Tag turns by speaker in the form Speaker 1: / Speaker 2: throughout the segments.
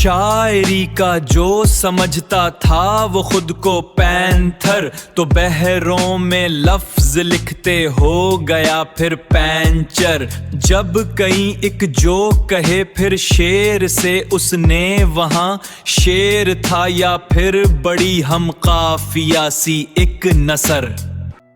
Speaker 1: शायरी का जो समझता था वो खुद को पैंथर, तो बहरों में लफ्ज लिखते हो गया फिर पैंचर। जब कहीं एक जो कहे फिर शेर से उसने वहाँ शेर था, या फिर बड़ी हम काफिया सी एक नसर।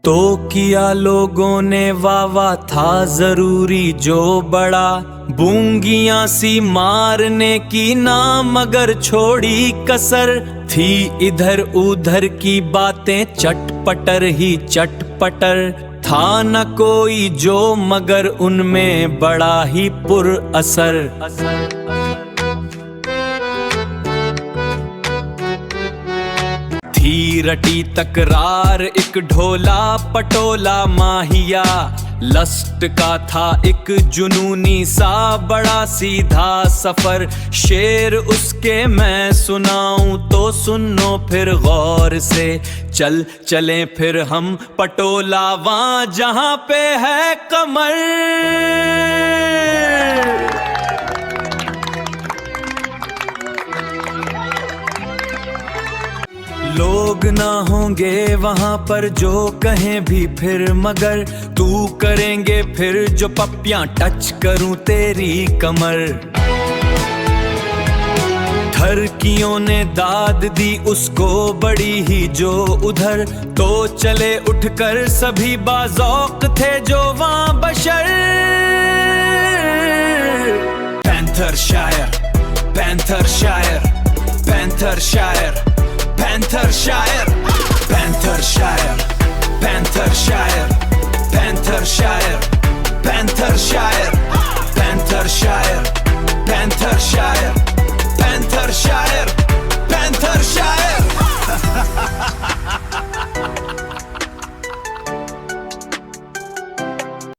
Speaker 1: तो किया लोगों ने वावा था जरूरी जो बड़ा, बूंगियां सी मारने की ना मगर छोड़ी कसर। थी इधर उधर की बातें चटपटर ही चटपटर, था न कोई जो मगर उनमें बड़ा ही पुर असर। थी रटी तकरार एक ढोला पटोला माहिया, लस्ट का था एक जुनूनी सा बड़ा सीधा सफर। शेर उसके मैं सुनाऊं तो सुनो फिर गौर से, चल चले फिर हम पटोला वहां जहां पे है कमर। लोग ना होंगे वहां पर जो कहें भी फिर मगर, तू करेंगे फिर जो पप्पियां टच करूं तेरी कमर। ठरकियों ने दाद दी उसको बड़ी ही जो उधर, तो चले उठकर सभी बाज़ौक थे जो वहां बशर। पैंथर शायर, पैंथर शायर, पैंथर शायर, पैंथर शायर, पैंथर शायर, पैंथर शायर, पैंथर शायर, पैंथर शायर, पैंथर शायर, पैंथर शायर।